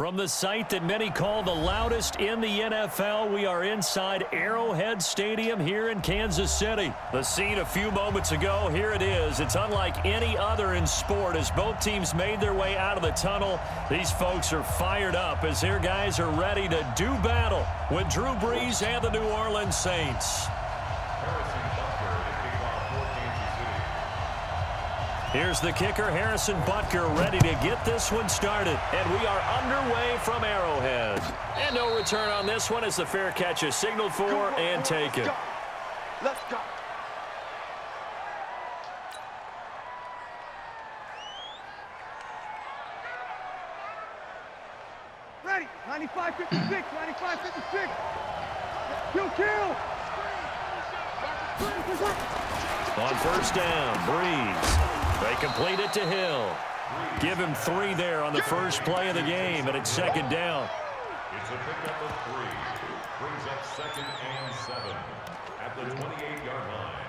From the site that many call the loudest in the NFL, we are inside Arrowhead Stadium here in Kansas City. The scene a few moments ago, here it is. It's unlike any other in sport as both teams made their way out of the tunnel. These folks are fired up as their guys are ready to do battle with Drew Brees and the New Orleans Saints. Here's the kicker, Harrison Butker, ready to get this one started. And we are underway from Arrowhead. And no return on this one as the fair catch is signaled for and taken. Let's go. Ready. 95-56. 95-56. Kill. On first down, Brees. They complete it to Hill. Give him 3 there on the first play of the game, and it's second down. It's a pickup of 3. Brings up 2nd and 7 at the 28-yard line.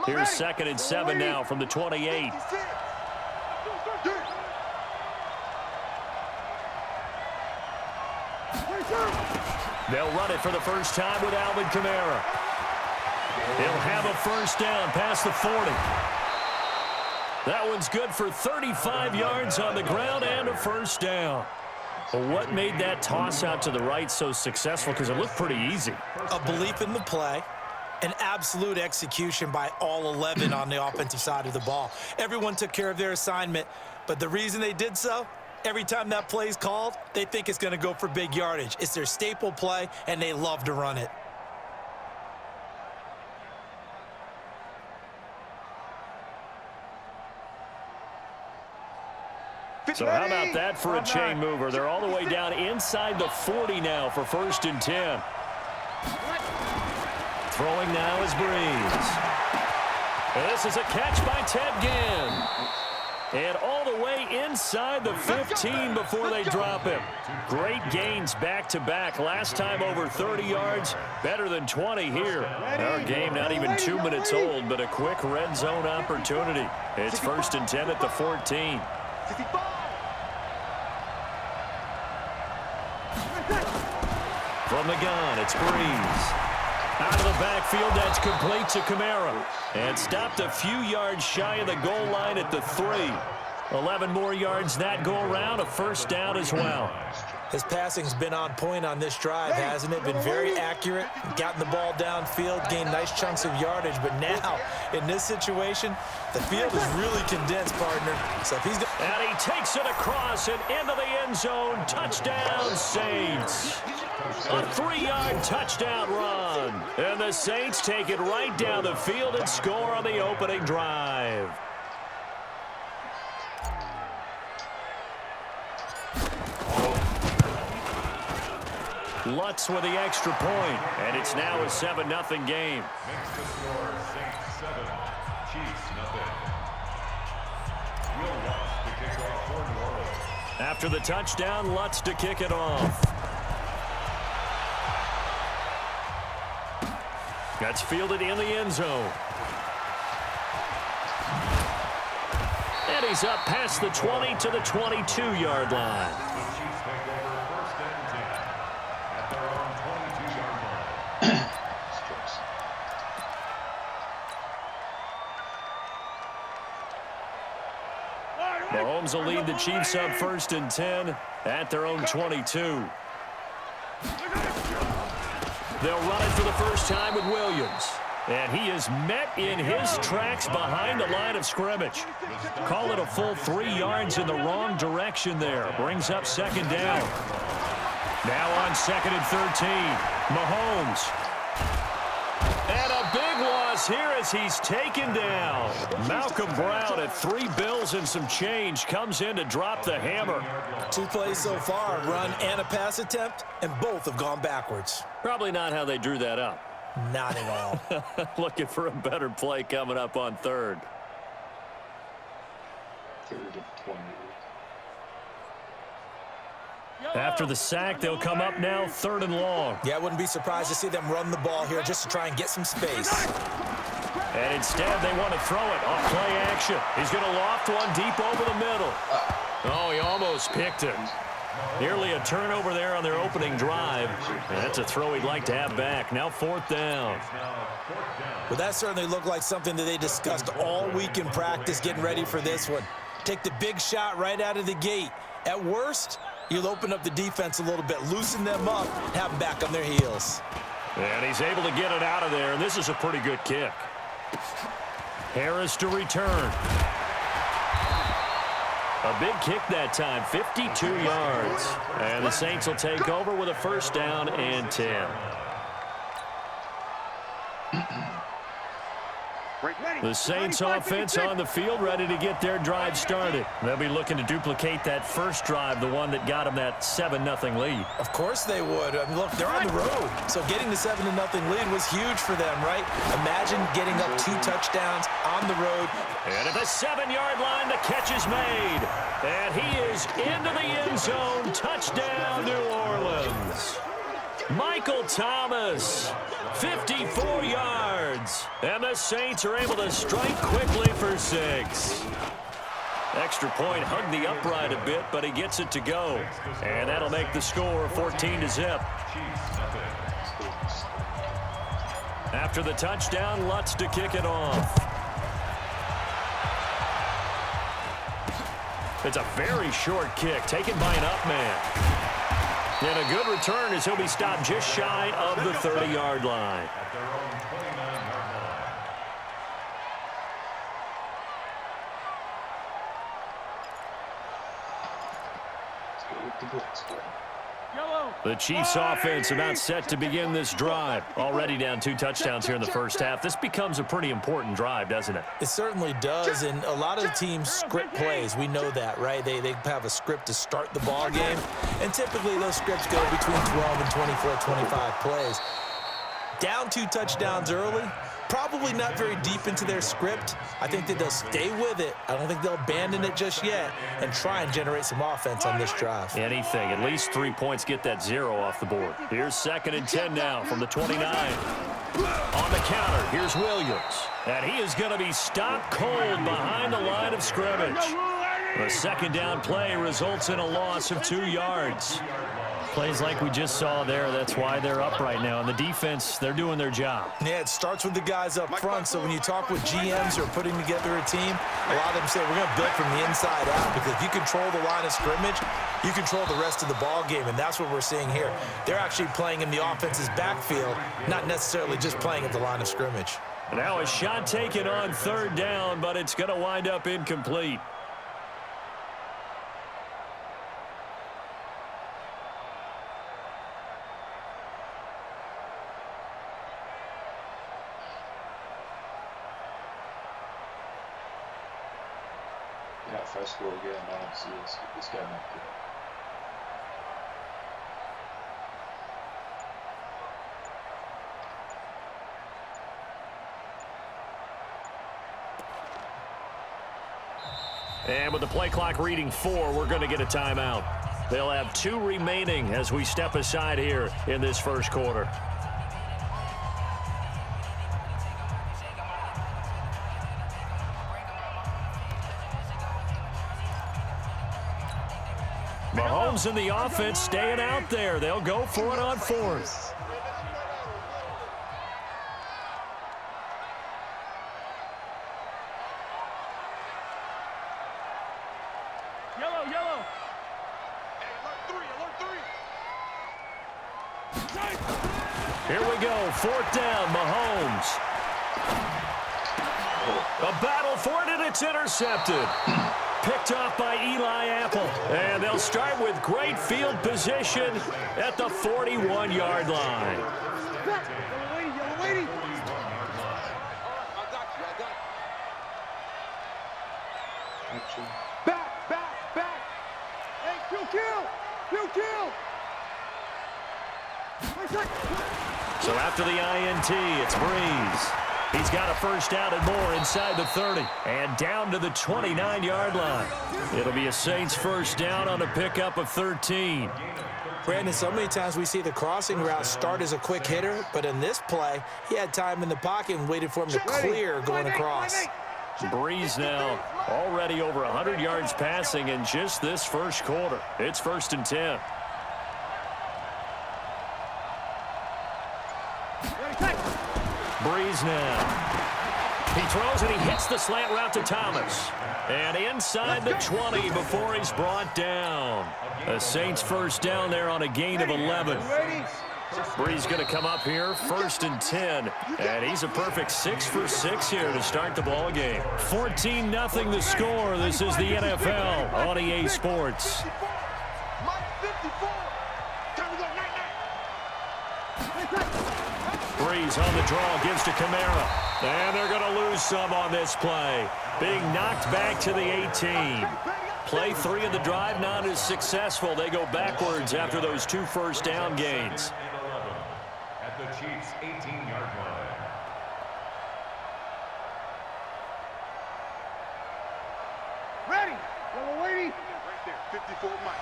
Here's 2nd and 7 now from the 28. They'll run it for the first time with Alvin Kamara. He'll have a first down past the 40. That one's good for 35 yards on the ground and a first down. Well, what made that toss out to the right so successful? Because it looked pretty easy. A belief in the play. An absolute execution by all 11 on the offensive side of the ball. Everyone took care of their assignment, but the reason they did so, every time that play is called, they think it's going to go for big yardage. It's their staple play, and they love to run it. So how about that for a chain mover? They're all the way down inside the 40 now for 1st and 10. Throwing now is Brees. This is a catch by Ted Ginn. And all the way inside the 15 before they drop him. Great gains back-to-back. Last time over 30 yards, better than 20 here. Our game not even 2 minutes old, but a quick red zone opportunity. It's 1st and 10 at the 14. From the gun, it's Brees. Out of the backfield, that's complete to Kamara. And stopped a few yards shy of the goal line at the 3. 11 more yards that go around, a first down as well. His passing's been on point on this drive, hasn't it? Been very accurate, gotten the ball downfield, gained nice chunks of yardage. But now, in this situation, the field is really condensed, partner. So if he's and he takes it across and into the end zone. Touchdown, Saints. A 3-yard touchdown run. And the Saints take it right down the field and score on the opening drive. Lutz with the extra point, and it's now a 7-0 game. Makes the score Saints 7, Chiefs 0. Will Lutz to kick off for New Orleans. After the touchdown, Lutz to kick it off. That's fielded in the end zone. And he's up past the 20 to the 22-yard line. Mahomes will lead the Chiefs up 1st and 10 at their own 22. They'll run it for the first time with Williams. And he is met in his tracks behind the line of scrimmage. Call it a full 3 yards in the wrong direction there. Brings up 2nd down. Now on 2nd and 13. Mahomes. And a big loss here as he's taken down. Malcolm Brown at 3 bills and some change comes in to drop the hammer. 2 plays so far, a run and a pass attempt, and both have gone backwards. Probably not how they drew that up. Not at all. Looking for a better play coming up on 3rd. 3rd and 20. After the sack, they'll come up now 3rd and long. Yeah, I wouldn't be surprised to see them run the ball here just to try and get some space. And instead, they want to throw it off play action. He's going to loft one deep over the middle. Oh, he almost picked it. Nearly a turnover there on their opening drive. And that's a throw he'd like to have back. Now 4th down. Well, that certainly looked like something that they discussed all week in practice getting ready for this one. Take the big shot right out of the gate. At worst, you'll open up the defense a little bit, loosen them up, have them back on their heels. And he's able to get it out of there, and this is a pretty good kick. Harris to return. A big kick that time, 52 yards. And the Saints will take over with a 1st down and 10. The Saints offense on the field, ready to get their drive started. They'll be looking to duplicate that first drive, the one that got them that 7-0 lead. Of course they would. I mean, look, they're on the road. So getting the 7-0 lead was huge for them, right? Imagine getting up 2 touchdowns on the road. And at the 7-yard line, the catch is made. And he is into the end zone. Touchdown, New Orleans. Michael Thomas, 54 yards. And the Saints are able to strike quickly for 6. Extra point hugged the upright a bit, but he gets it to go. And that'll make the score 14-0. After the touchdown, Lutz to kick it off. It's a very short kick taken by an up man. And a good return as he'll be stopped just shy of the 30-yard line. At their own 29-yard line. The Chiefs offense about set to begin this drive. Already down 2 touchdowns here in the first half. This becomes a pretty important drive, doesn't it? It certainly does, and a lot of teams script plays. We know that, right? They have a script to start the ball game, and typically those scripts go between 12 and 24, 25 plays. Down 2 touchdowns early, probably not very deep into their script. I think that they'll stay with it. I don't think they'll abandon it just yet and try and generate some offense on this drive. Anything. At least 3 points get that 0 off the board. Here's 2nd and 10 now from the 29. On the counter, here's Williams. And he is going to be stopped cold behind the line of scrimmage. The 2nd down play results in a loss of 2 yards. Plays like we just saw there, that's why they're up right now. And the defense, they're doing their job. Yeah, it starts with the guys up front. So when you talk with GMs who are putting together a team, a lot of them say we're going to build from the inside out, because if you control the line of scrimmage, you control the rest of the ball game, and that's what we're seeing here. They're actually playing in the offense's backfield, not necessarily just playing at the line of scrimmage. Now a shot taken on 3rd down, but it's going to wind up incomplete. Yeah, if I score again, I don't see this guy not good. And with the play clock reading 4, we're going to get a timeout. They'll have 2 remaining as we step aside here in this first quarter. Mahomes and the offense staying out there. They'll go for it on 4th. Yellow. Here we go, 4th down, Mahomes. A battle for it, and it's intercepted. Picked off by Eli Apple. And they'll start with great field position at the 41-yard line. Yellow lady. Back. Hey, kill. So after the INT, it's Breeze. He's got a first down and more inside the 30 and down to the 29-yard line. It'll be a Saints first down on a pickup of 13. Brandon, so many times we see the crossing route start as a quick hitter, but in this play, he had time in the pocket and waited for him to clear going across. Breeze now already over 100 yards passing in just this first quarter. It's 1st and 10. Breeze now. He throws and he hits the slant route to Thomas. And inside the 20 before he's brought down. A Saints first down there on a gain of 11. Breeze going to come up here, 1st and 10. And he's a perfect 6 for 6 here to start the ball game. 14-0 the score. This is the NFL on EA Sports. Breeze on the draw, gives to Kamara. And they're going to lose some on this play. Being knocked back to the 18. Play 3 of the drive not as successful. They go backwards after those 2 first down gains. At the Chiefs' 18-yard line. Ready. Little lady. Right there. 54 Mike.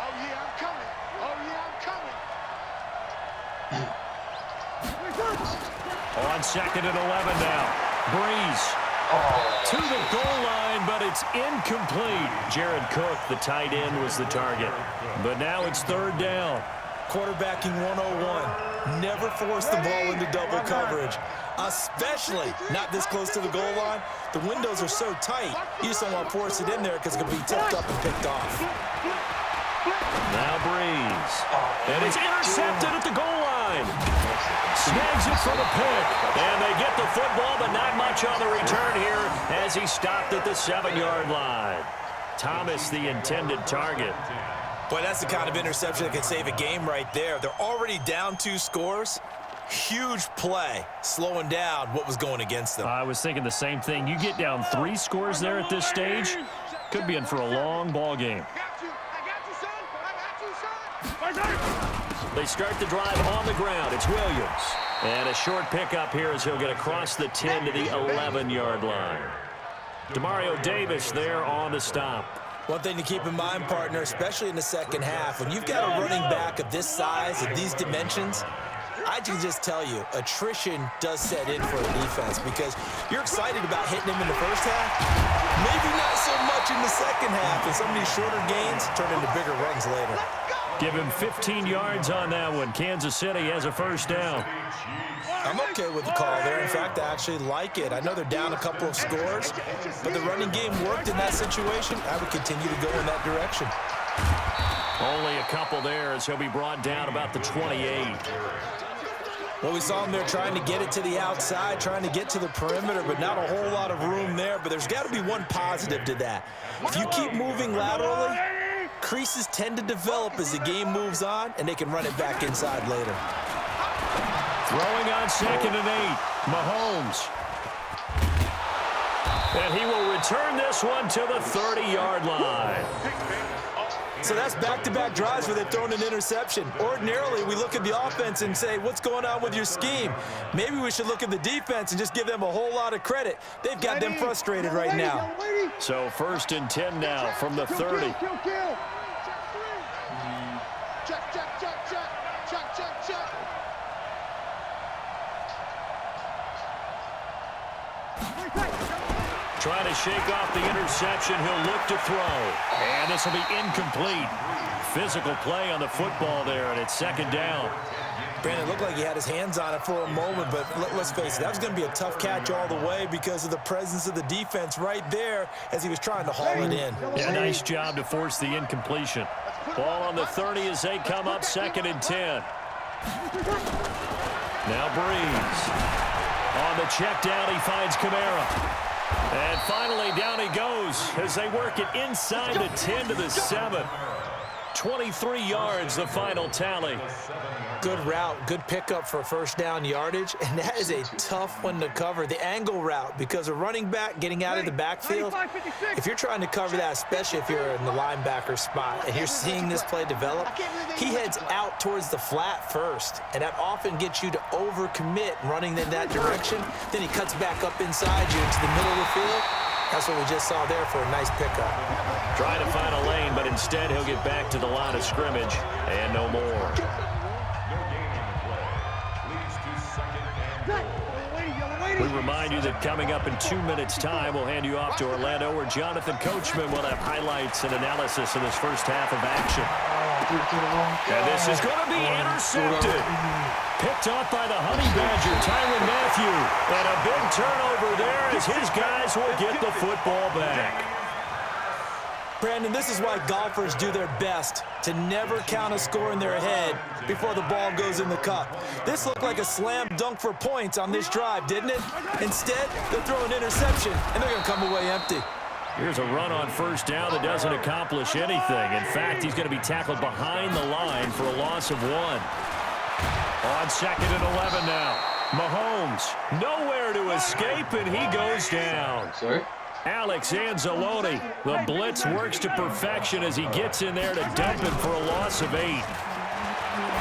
Oh, yeah, I'm coming. Oh, yeah, I'm coming. On 2nd and 11 now. Breeze to the goal line, but it's incomplete. Jared Cook, the tight end, was the target. But now it's 3rd down. Quarterbacking 101. Never force the ball into double coverage, especially not this close to the goal line. The windows are so tight, you just don't want to force it in there because it could be tipped up and picked off. Now Breeze. And it's intercepted at the goal line. Snags it for the pick. And they get the football, but not much on the return here as he stopped at the 7-yard line. Thomas, the intended target. Boy, that's the kind of interception that can save a game right there. They're already down 2 scores. Huge play, slowing down what was going against them. I was thinking the same thing. You get down 3 scores there at this stage, could be in for a long ball game. They start the drive on the ground. It's Williams. And a short pickup here as he'll get across the 10 to the 11-yard line. Demario Davis there on the stop. One thing to keep in mind, partner, especially in the second half, when you've got a running back of this size, of these dimensions, I can just tell you, attrition does set in for the defense because you're excited about hitting him in the first half, maybe not so much in the second half, and some of these shorter gains turn into bigger runs later. Give him 15 yards on that one. Kansas City has a first down. I'm okay with the call there. In fact, I actually like it. I know they're down a couple of scores, but the running game worked in that situation. I would continue to go in that direction. Only a couple there as he'll be brought down about the 28. Well, we saw him there trying to get it to the outside, trying to get to the perimeter, but not a whole lot of room there. But there's got to be one positive to that. If you keep moving laterally, creases tend to develop as the game moves on, and they can run it back inside later. Throwing on 2nd and 8, Mahomes. And he will return this one to the 30-yard line. So that's back-to-back drives where they've thrown an interception. Ordinarily, we look at the offense and say, what's going on with your scheme? Maybe we should look at the defense and just give them a whole lot of credit. They've got them frustrated right now. So 1st and 10 now from the 30. Check, check, check, check, check, check, check. Trying to shake off the interception. He'll look to throw. And this will be incomplete. Physical play on the football there, and it's 2nd down. Brandon, it looked like he had his hands on it for a moment, but let's face it, that was going to be a tough catch all the way because of the presence of the defense right there as he was trying to haul it in. Yeah, nice job to force the incompletion. Ball on the 30 as they come up 2nd and 10. Now Breeze. On the check down, he finds Kamara. And finally, down he goes as they work it inside the 10 to the 7. 23 yards, the final tally. Good route, good pickup for first down yardage, and that is a tough one to cover. The angle route, because a running back getting out of the backfield, if you're trying to cover that, especially if you're in the linebacker spot, and you're seeing this play develop, he heads out towards the flat first, and that often gets you to overcommit running in that direction. Then he cuts back up inside you into the middle of the field. That's what we just saw there for a nice pickup. Trying to find a lane, but instead he'll get back to the line of scrimmage and no more. No gain on the play. Leads to second and goal. We remind you that coming up in 2 minutes' time, we'll hand you off to Orlando, where Jonathan Coachman will have highlights and analysis of this first half of action. And this is going to be intercepted. Picked off by the Honey Badger, Tyrann Mathieu. And a big turnover there as his guys will get the football back. Brandon, this is why golfers do their best to never count a score in their head before the ball goes in the cup. This looked like a slam dunk for points on this drive, didn't it? Instead, they'll throw an interception, and they're going to come away empty. Here's a run on first down that doesn't accomplish anything. In fact, he's going to be tackled behind the line for a loss of 1. On second and 11 now. Mahomes, nowhere to escape, and he goes down. Sorry? Alex Anzalone, the blitz works to perfection as he gets in there to dump him for a loss of 8.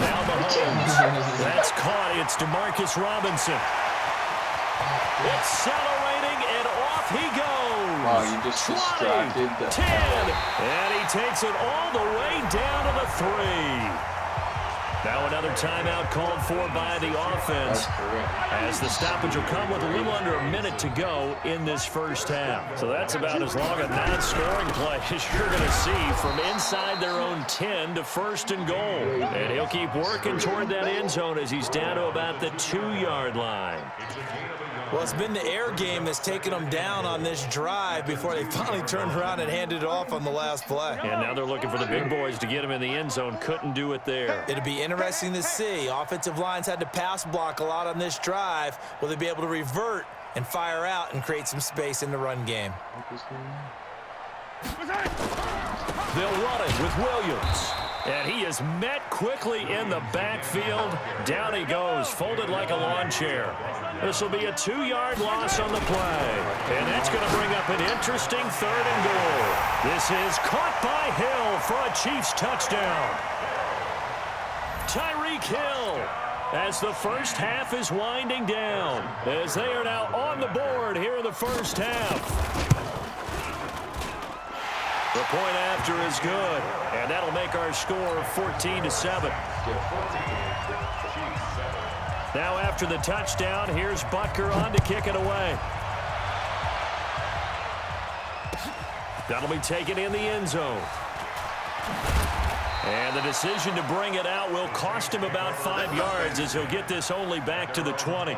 Now Mahomes, that's caught. It's DeMarcus Robinson. Accelerating, and off he goes. Wow, you just 20, distracted the 10, and he takes it all the way down to the 3. Now another timeout called for by the offense, as the stoppage will come with a little under a minute to go in this first half. So that's about as long a non-scoring play as you're going to see from inside their own 10 to first and goal. And he'll keep working toward that end zone as he's down to about the 2-yard line. Well, it's been the air game that's taken them down on this drive before they finally turned around and handed it off on the last play. And now they're looking for the big boys to get him in the end zone. Couldn't do it there. It'll be interesting to see. Offensive lines had to pass block a lot on this drive. Will they be able to revert and fire out and create some space in the run game? They'll run it with Williams. And he is met quickly in the backfield. Down he goes, folded like a lawn chair. This will be a 2-yard loss on the play. And that's going to bring up an interesting third and goal. This is caught by Hill for a Chiefs touchdown. Tyreek Hill, as the first half is winding down, as they are now on the board here in the first half. The point after is good, and that'll make our score 14-7. Now after the touchdown, here's Butker on to kick it away. That'll be taken in the end zone. And the decision to bring it out will cost him about 5 yards, as he'll get this only back to the 20.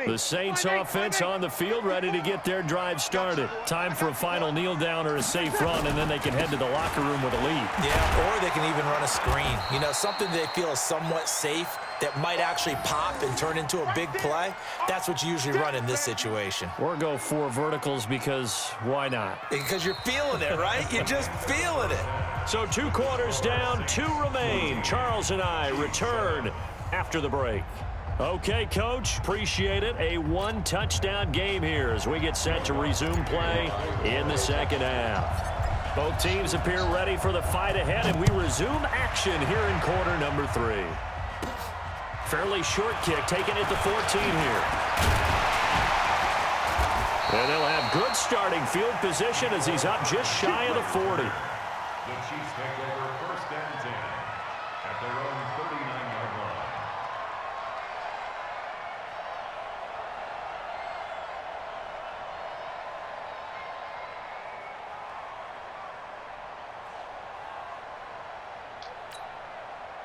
The Saints offense on the field, ready to get their drive started. Time for a final kneel down or a safe run, and then they can head to the locker room with a lead. Yeah, or they can even run a screen. You know, something they feel is somewhat safe that might actually pop and turn into a big play. That's what you usually run in this situation. Or go 4 verticals, because why not? Because you're feeling it, right? You're just feeling it. So 2 quarters down, 2 remain. Charles and I return after the break. Okay, Coach, appreciate it. A 1-touchdown game here as we get set to resume play in the second half. Both teams appear ready for the fight ahead, and we resume action here in quarter number 3. Fairly short kick taken at the 14 here. And they'll have good starting field position as he's up just shy of the 40. The Chiefs take over first and 10 at their own 39-yard line.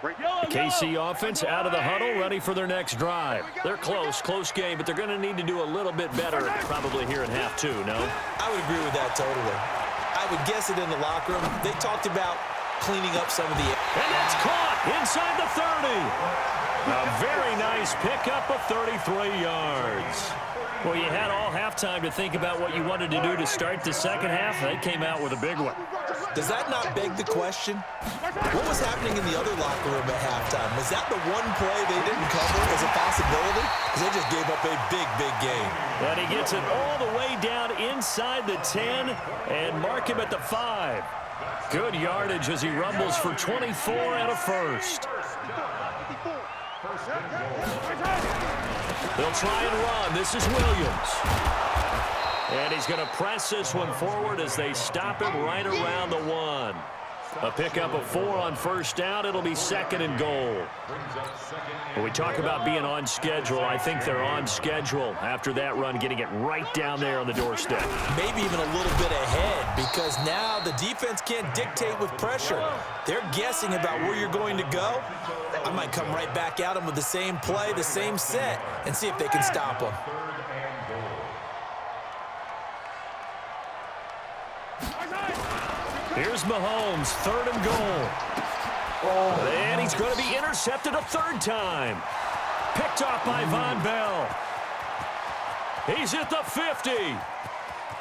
The KC offense out of the huddle, ready for their next drive. They're close game, but they're going to need to do a little bit better probably here in half 2, no? I would agree with that totally. I would guess it in the locker room. They talked about cleaning up some of the... And that's caught inside the 30. A very nice pickup of 33 yards. Well, you had all halftime to think about what you wanted to do to start the second half. They came out with a big one. Does that not beg the question? What was happening in the other locker room at halftime? Was that the one play they didn't cover as a possibility? Because they just gave up a big, big game. And he gets it all the way down inside the 10 and mark him at the 5. Good yardage as he rumbles for 24 and a first. They'll try and run. This is Williams. And he's going to press this one forward as they stop him right around the 1. A pickup of 4 on first down. It'll be 2nd and goal. When we talk about being on schedule, I think they're on schedule after that run, getting it right down there on the doorstep. Maybe even a little bit ahead, because now the defense can't dictate with pressure. They're guessing about where you're going to go. I might come right back at them with the same play, the same set, and see if they can stop them. Here's Mahomes, 3rd and goal. And he's going to be intercepted a 3rd time. Picked off by Von Bell. He's at the 50.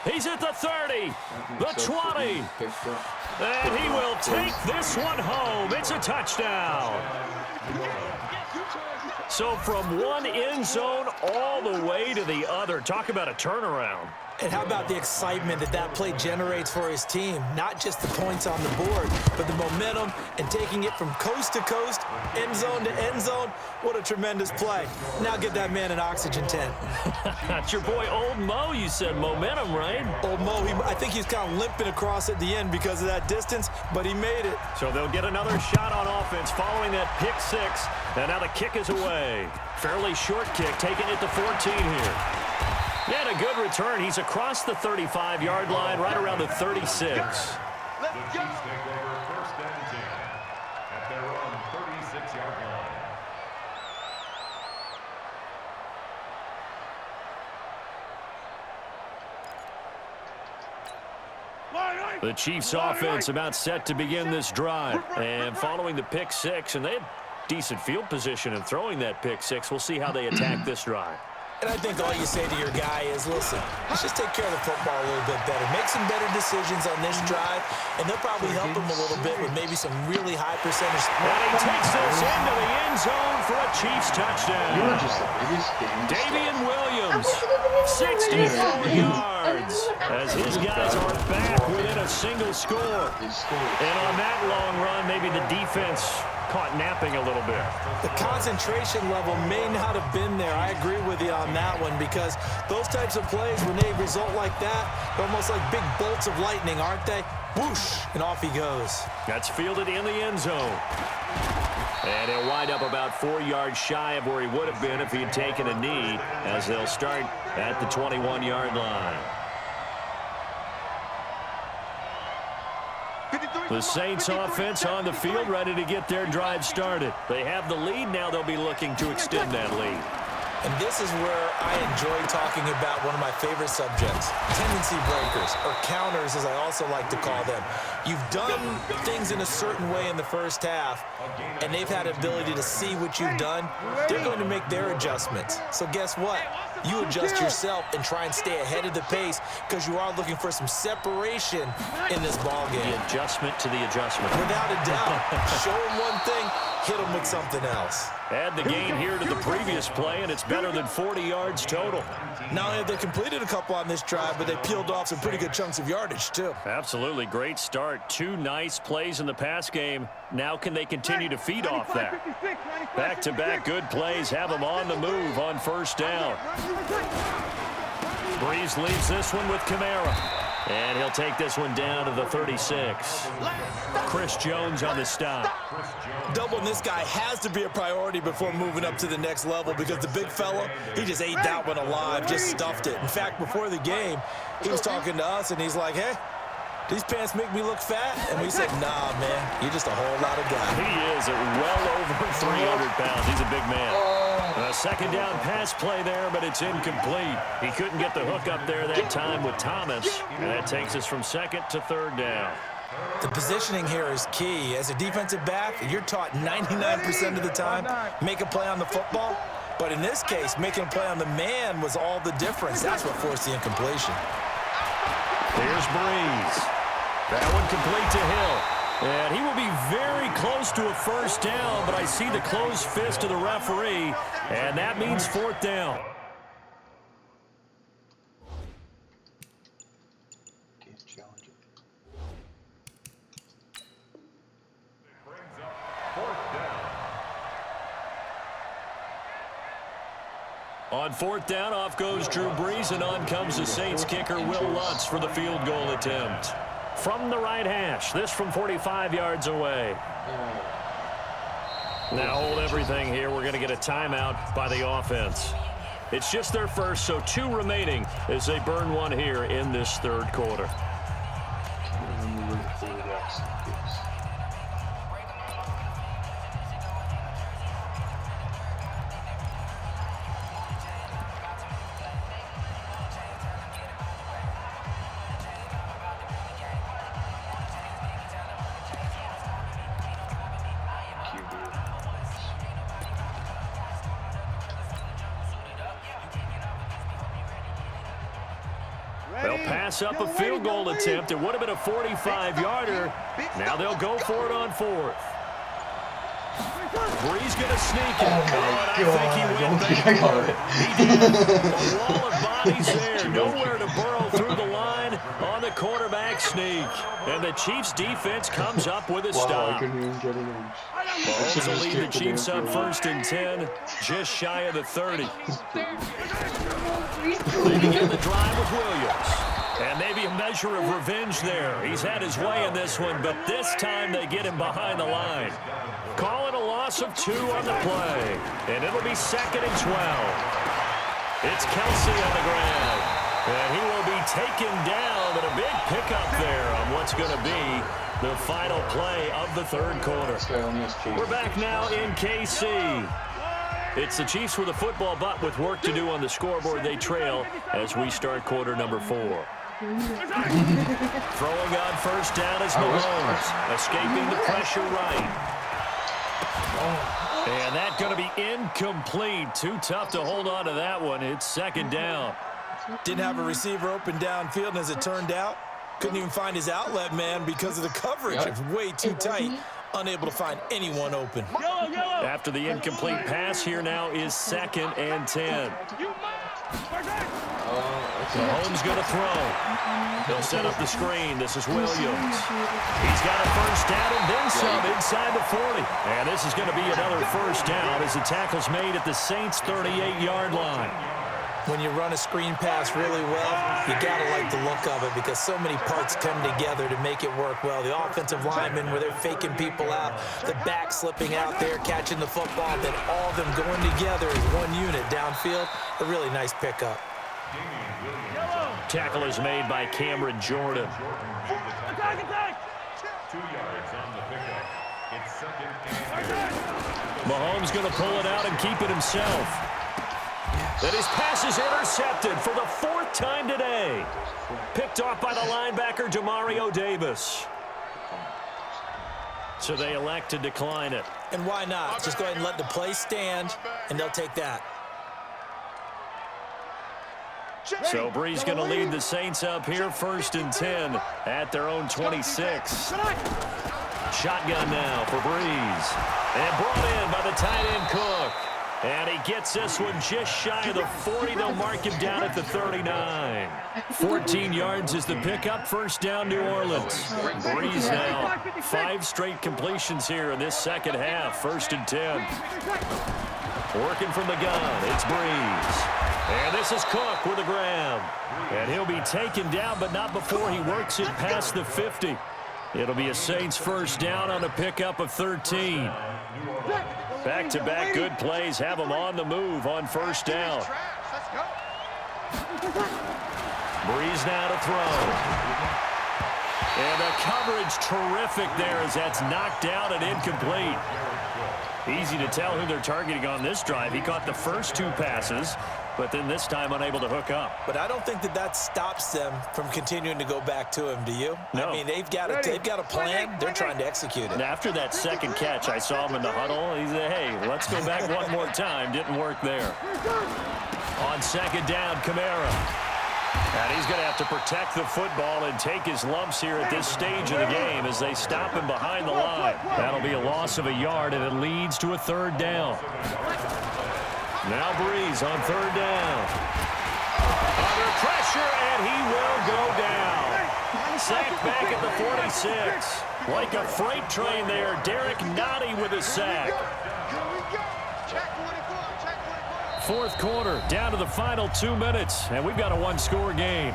He's at the 30, the 20. And he will take this one home. It's a touchdown. So from one end zone all the way to the other. Talk about a turnaround. And how about the excitement that play generates for his team? Not just the points on the board, but the momentum and taking it from coast to coast, end zone to end zone. What a tremendous play. Now get that man an oxygen tent. That's your boy Old Mo. You said momentum, right? Old Mo, I think he's kind of limping across at the end because of that distance, but he made it. So they'll get another shot on offense following that pick 6. And now the kick is away. Fairly short kick, taking it to 14 here. And a good return. He's across the 35-yard line, right around the 36. The Chiefs take over 1st and 10 at their own 36-yard line. The Chiefs' offense about set to begin this drive. And following the pick 6, and they had decent field position in throwing that pick 6. We'll see how they attack this drive. And I think all you say to your guy is, listen, let's just take care of the football a little bit better. Make some better decisions on this drive, and they'll probably help him a little bit with maybe some really high percentage. And he takes this into the end zone for a Chiefs touchdown. You are just the biggest game. Davian Williams, 64 yards, as his guys are back within a single score. And on that long run, maybe the defense caught napping a little bit. The concentration level may not have been there. I agree with you on that one, because those types of plays, when they result like that, they're almost like big bolts of lightning, aren't they? Whoosh, and off he goes. That's fielded in the end zone. And he'll wind up about 4 yards shy of where he would have been if he had taken a knee, as they'll start at the 21-yard line. The Saints offense on the field, ready to get their drive started. They have the lead. Now they'll be looking to extend that lead. And this is where I enjoy talking about one of my favorite subjects, tendency breakers, or counters as I also like to call them. You've done things in a certain way in the first half, and they've had ability to see what you've done. They're going to make their adjustments. So guess what? You adjust yourself and try and stay ahead of the pace, because you are looking for some separation in this ball game. The adjustment to the adjustment. Without a doubt. Show them one thing, hit them with something else. Add the gain here to the previous play, and it's better than 40 yards total. Not only have they completed a couple on this drive, but they peeled off some pretty good chunks of yardage, too. Absolutely. Great start. 2 nice plays in the pass game. Now can they continue to feed off that? Back-to-back good plays have them on the move on first down. Breeze leaves this one with Kamara. And he'll take this one down to the 36. Chris Jones on the stop. Doubling this guy has to be a priority before moving up to the next level, because the big fella, he just ate that one alive, just stuffed it. In fact, before the game, he was talking to us, and he's like, hey, these pants make me look fat? And we said, nah, man, you're just a whole lot of guy. He is at well over 300 pounds. He's a big man. A second down pass play there, but it's incomplete. He couldn't get the hook up there that time with Thomas, and that takes us from 2nd to 3rd down. The positioning here is key. As a defensive back, you're taught 99% of the time, make a play on the football. But in this case, making a play on the man was all the difference. That's what forced the incompletion. Here's Breeze. That one complete to Hill. And he will be very close to a first down, but I see the closed fist of the referee, and that means fourth down. On fourth down, off goes Drew Brees, and on comes the Saints kicker, Will Lutz, for the field goal attempt. From the right hash, this from 45 yards away. Now hold everything here. We're going to get a timeout by the offense. It's just their first, so 2 remaining as they burn one here in this third quarter. They'll pass up a field goal attempt. It would have been a 45-yarder. Now they'll go for it on fourth. Brees going to sneak it. I think he went backward. He did. A wall of bodies there. Nowhere to burrow through the line on the quarterback sneak. And the Chiefs defense comes up with a stop. Mahomes will lead the Chiefs up 1st and 10, just shy of the 30. They begin the drive with Williams. And maybe a measure of revenge there. He's had his way in this one, but this time they get him behind the line. Call it a loss of 2 on the play. And it'll be 2nd and 12. It's Kelsey on the ground. And he will be taken down, but a big pickup there on what's going to be the final play of the third quarter. We're back now in KC. It's the Chiefs with a football, but with work to do on the scoreboard, they trail as we start quarter number 4. Throwing on first down is Mahomes, escaping the pressure right. And that's going to be incomplete. Too tough to hold on to that one. It's 2nd down. Didn't have a receiver open downfield, and as it turned out, couldn't even find his outlet man because of the coverage. It's way too tight. Unable to find anyone open. After the incomplete pass, here now is 2nd and 10. Mahomes going to throw. They'll set up the screen. This is Williams. He's got a first down and then some inside the 40. And this is going to be another first down as the tackle's made at the Saints' 38-yard line. When you run a screen pass really well, you got to like the look of it because so many parts come together to make it work well. The offensive linemen, where they're faking people out, the back slipping out there, catching the football, then all of them going together as one unit downfield. A really nice pickup. Tackle is made by Cameron Jordan. 2 yards on the pickup. It's 2nd and 10. Mahomes going to pull it out and keep it himself. And his pass is intercepted for the 4th time today. Picked off by the linebacker, Demario Davis. So they elect to decline it. And why not? Just go ahead and let the play stand, and they'll take that. So Brees going to lead the Saints up here, 1st and 10 at their own 26. Shotgun now for Brees. And brought in by the tight end Cook. And he gets this one just shy of the 40. They'll mark him down at the 39. 14 yards is the pickup. First down, New Orleans. Brees now. 5 straight completions here in this second half. 1st and 10. Working from the gun, it's Brees. And this is Cook with a grab. And he'll be taken down, but not before he works it past the 50. It'll be a Saints first down on a pickup of 13. Back-to-back good plays have them on the move on first down. Brees now to throw. And the coverage terrific there as that's knocked down and incomplete. Easy to tell who they're targeting on this drive. He caught the first 2 passes, but then this time unable to hook up. But I don't think that stops them from continuing to go back to him, do you? No. I mean, they've got a plan. They're trying to execute it. And after that second catch, I saw him in the huddle. He said, hey, let's go back one more time. Didn't work there. On second down, Kamara. And he's going to have to protect the football and take his lumps here at this stage of the game as they stop him behind the line. That'll be a loss of a yard, and it leads to a 3rd down. Now Breeze on 3rd down. Under pressure, and he will go down. Sacked back at the 46. Like a freight train there, Derek Nottie with a sack. 4th quarter, down to the final 2 minutes, and we've got a 1-score game.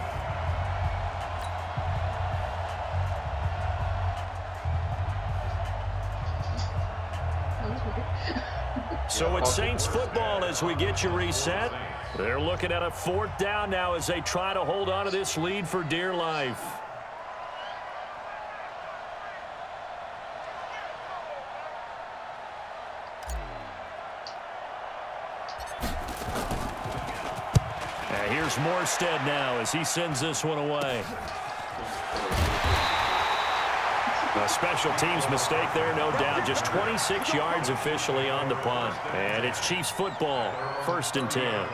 So it's Saints football as we get you reset. They're looking at a 4th down now as they try to hold on to this lead for dear life. Here's Morstead now as he sends this one away. A special teams mistake there, no doubt. Just 26 yards officially on the punt. And it's Chiefs football, 1st and 10.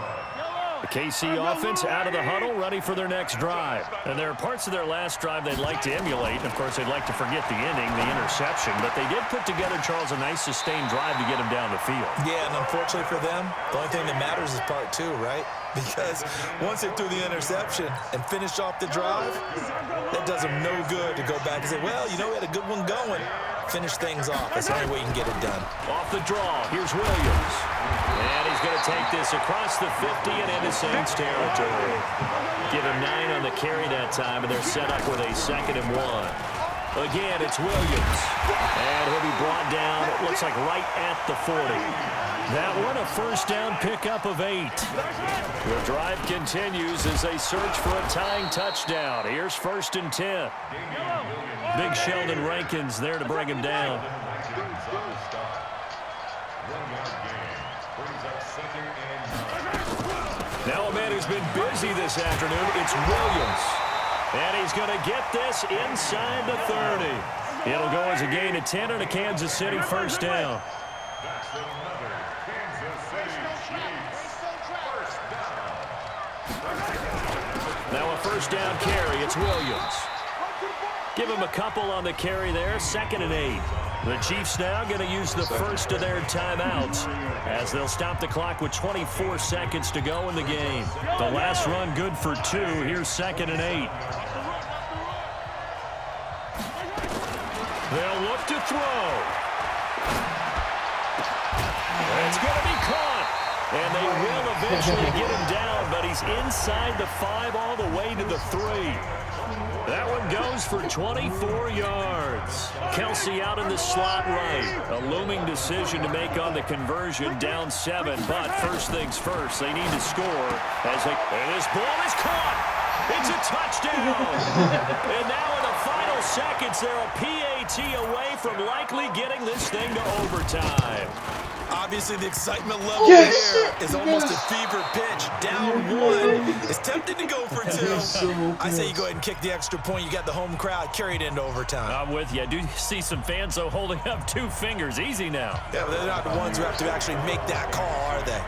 The KC offense out of the huddle, ready for their next drive. And there are parts of their last drive they'd like to emulate. And of course, they'd like to forget the ending, the interception. But they did put together, Charles, a nice sustained drive to get them down the field. Yeah, and unfortunately for them, the only thing that matters is part 2, right? Because once they threw the interception and finished off the drive, that does them no good to go back and say, well, you know, we had a good one going. Finish things off. That's the only way you can get it done. Off the draw, here's Williams. And he's going to take this across the 50 and into Saints territory. Give him 9 on the carry that time, and they're set up with a 2nd and 1. Again, it's Williams. And he'll be brought down, it looks like right at the 40. That one a 1st down pickup of 8. The drive continues as they search for a tying touchdown. Here's 1st and 10. Big Sheldon Rankins there to bring him down. Now a man who's been busy this afternoon, it's Williams. And he's going to get this inside the 30. It'll go as a gain of 10 and a Kansas City 1st down. Now a 1st down carry, it's Williams. Give him a couple on the carry there, 2nd and 8. The Chiefs now going to use the first of their timeouts as they'll stop the clock with 24 seconds to go in the game. The last run good for 2. Here's 2nd and 8. They'll look to throw. It's going to be caught. And they will eventually get him down, but he's inside the 5 all the way to the 3. That one goes for 24 yards. Kelsey out in the slot right. A looming decision to make on the conversion, down 7. But first things first, they need to score. And this ball is caught. It's a touchdown. And now in the final seconds, they're a PAT away from likely getting this thing to overtime. Obviously, the excitement level here is almost a fever pitch. Down 1. It's tempting to go for 2. I say you go ahead and kick the extra point. You got the home crowd carried into overtime. I'm with you. I do see some fans, though, holding up 2 fingers. Easy now. Yeah, but they're not the ones who have to actually make that call, are they?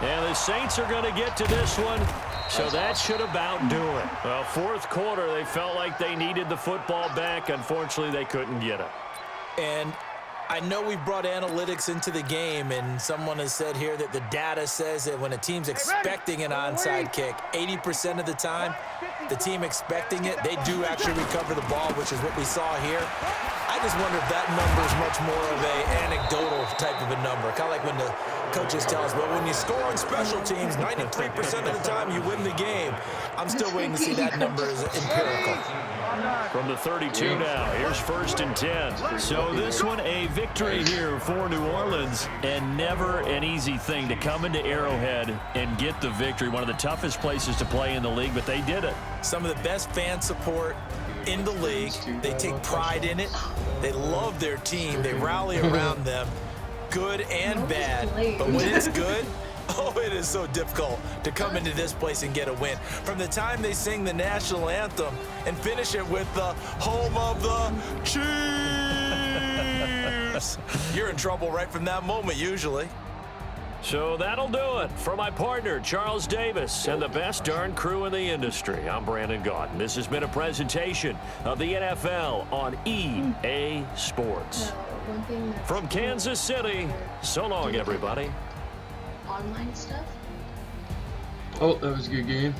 And the Saints are going to get to this one. So that should about do it. Well, 4th quarter, they felt like they needed the football back. Unfortunately, they couldn't get it. And I know we've brought analytics into the game, and someone has said here that the data says that when a team's expecting an onside kick, 80% of the time, the team expecting it, they do actually recover the ball, which is what we saw here. I just wonder if that number is much more of an anecdotal type of a number. Kind of like when the coaches tell us, well, when you score on special teams, 93% of the time you win the game. I'm still waiting to see that number as empirical. From the 32 now, here's 1st and 10. So this one a victory here for New Orleans, and never an easy thing to come into Arrowhead and get the victory. One of the toughest places to play in the league, but they did it. Some of the best fan support in the league. They take pride in it. They love their team. They rally around them, good and bad. But when it's good, oh, it is so difficult to come into this place and get a win. From the time they sing the national anthem and finish it with the home of the Chiefs, you're in trouble right from that moment usually. So that'll do it for my partner, Charles Davis, and the best darn crew in the industry. I'm Brandon Gaudin. This has been a presentation of the NFL on EA Sports. From Kansas City, so long, everybody. Online stuff? Oh, that was a good game.